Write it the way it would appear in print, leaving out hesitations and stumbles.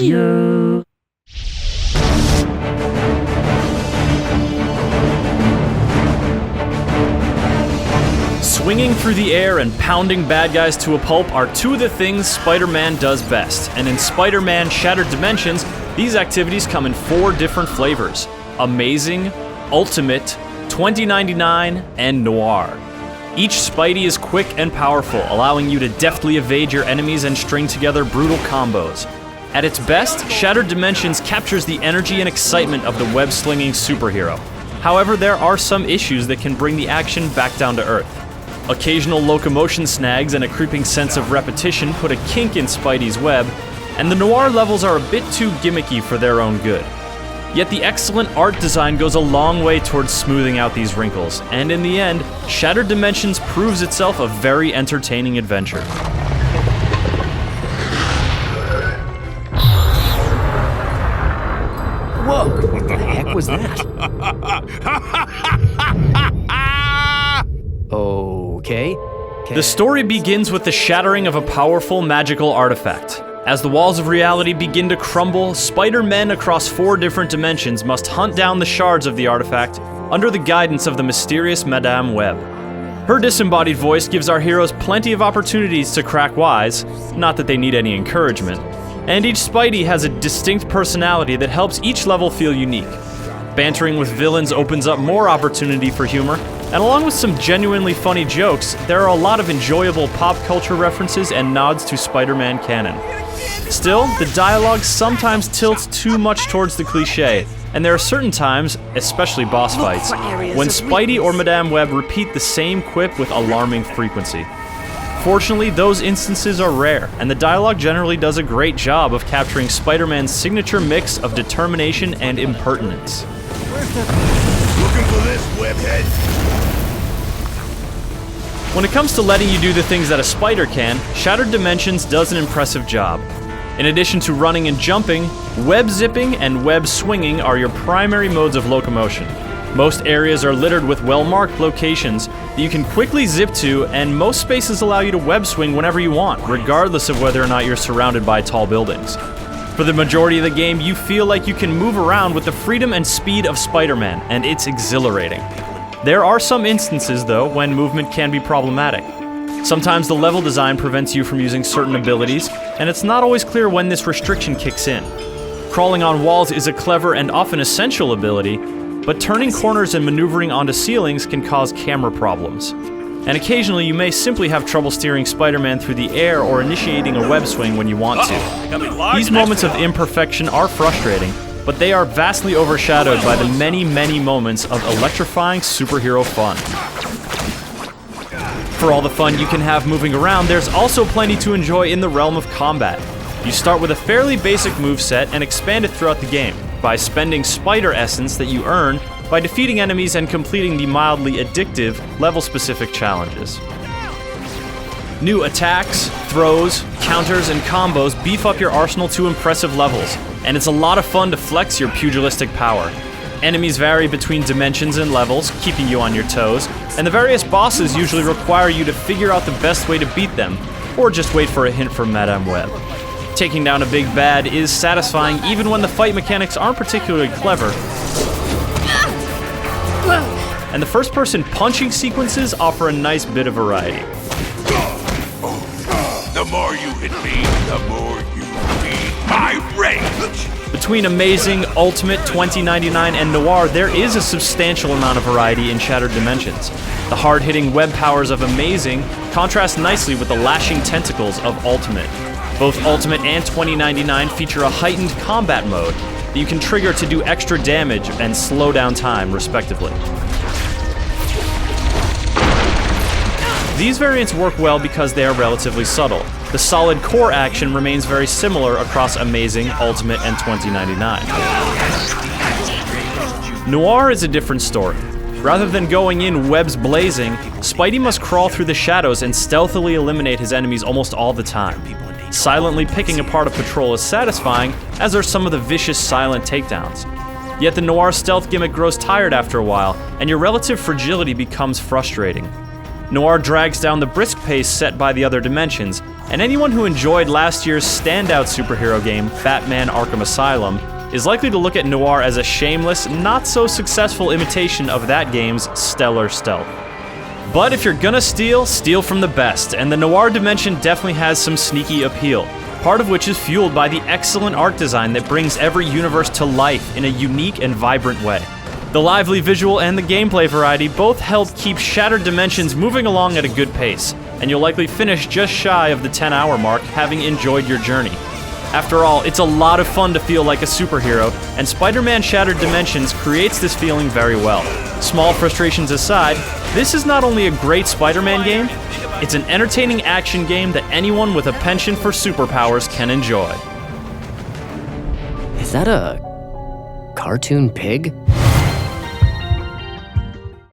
you. Swinging through the air and pounding bad guys to a pulp are two of the things Spider-Man does best, and in Spider-Man Shattered Dimensions, these activities come in 4 different flavors: Amazing, Ultimate, 2099, and Noir. Each Spidey is quick and powerful, allowing you to deftly evade your enemies and string together brutal combos. At its best, Shattered Dimensions captures the energy and excitement of the web-slinging superhero. However, there are some issues that can bring the action back down to earth. Occasional locomotion snags and a creeping sense of repetition put a kink in Spidey's web, and the Noir levels are a bit too gimmicky for their own good. Yet the excellent art design goes a long way towards smoothing out these wrinkles, and in the end, Shattered Dimensions proves itself a very entertaining adventure. Whoa, what the heck was that? Okay. The story begins with the shattering of a powerful magical artifact. As the walls of reality begin to crumble, Spider-Men across 4 different dimensions must hunt down the shards of the artifact under the guidance of the mysterious Madame Web. Her disembodied voice gives our heroes plenty of opportunities to crack wise, not that they need any encouragement, and each Spidey has a distinct personality that helps each level feel unique. Bantering with villains opens up more opportunity for humor, and along with some genuinely funny jokes, there are a lot of enjoyable pop culture references and nods to Spider-Man canon. Still, the dialogue sometimes tilts too much towards the cliché, and there are certain times, especially boss fights, when Spidey or Madame Web repeat the same quip with alarming frequency. Fortunately, those instances are rare, and the dialogue generally does a great job of capturing Spider-Man's signature mix of determination and impertinence. Looking for this, webhead? When it comes to letting you do the things that a spider can, Shattered Dimensions does an impressive job. In addition to running and jumping, web zipping and web swinging are your primary modes of locomotion. Most areas are littered with well-marked locations that you can quickly zip to, and most spaces allow you to web swing whenever you want, regardless of whether or not you're surrounded by tall buildings. For the majority of the game, you feel like you can move around with the freedom and speed of Spider-Man, and it's exhilarating. There are some instances, though, when movement can be problematic. Sometimes the level design prevents you from using certain abilities, and it's not always clear when this restriction kicks in. Crawling on walls is a clever and often essential ability, but turning corners and maneuvering onto ceilings can cause camera problems. And occasionally you may simply have trouble steering Spider-Man through the air or initiating a web swing when you want to. These moments of imperfection are frustrating, but they are vastly overshadowed by the many, many moments of electrifying superhero fun. For all the fun you can have moving around, there's also plenty to enjoy in the realm of combat. You start with a fairly basic moveset and expand it throughout the game by spending Spider Essence that you earn by defeating enemies and completing the mildly addictive level-specific challenges. New attacks, throws, counters, and combos beef up your arsenal to impressive levels, and it's a lot of fun to flex your pugilistic power. Enemies vary between dimensions and levels, keeping you on your toes, and the various bosses usually require you to figure out the best way to beat them, or just wait for a hint from Madame Web. Taking down a big bad is satisfying even when the fight mechanics aren't particularly clever, and the first-person punching sequences offer a nice bit of variety. The more you hit me, the more you feed my rage! Between Amazing, Ultimate, 2099, and Noir, there is a substantial amount of variety in Shattered Dimensions. The hard-hitting web powers of Amazing contrast nicely with the lashing tentacles of Ultimate. Both Ultimate and 2099 feature a heightened combat mode that you can trigger to do extra damage and slow down time, respectively. These variants work well because they are relatively subtle. The solid core action remains very similar across Amazing, Ultimate, and 2099. Noir is a different story. Rather than going in webs blazing, Spidey must crawl through the shadows and stealthily eliminate his enemies almost all the time. Silently picking apart a patrol is satisfying, as are some of the vicious silent takedowns. Yet the Noir stealth gimmick grows tired after a while, and your relative fragility becomes frustrating. Noir drags down the brisk pace set by the other dimensions, and anyone who enjoyed last year's standout superhero game, Batman Arkham Asylum, is likely to look at Noir as a shameless, not-so-successful imitation of that game's stellar stealth. But if you're gonna steal, steal from the best, and the Noir dimension definitely has some sneaky appeal, part of which is fueled by the excellent art design that brings every universe to life in a unique and vibrant way. The lively visual and the gameplay variety both help keep Shattered Dimensions moving along at a good pace, and you'll likely finish just shy of the 10-hour mark having enjoyed your journey. After all, it's a lot of fun to feel like a superhero, and Spider-Man Shattered Dimensions creates this feeling very well. Small frustrations aside, this is not only a great Spider-Man game, it's an entertaining action game that anyone with a penchant for superpowers can enjoy. Is that a cartoon pig?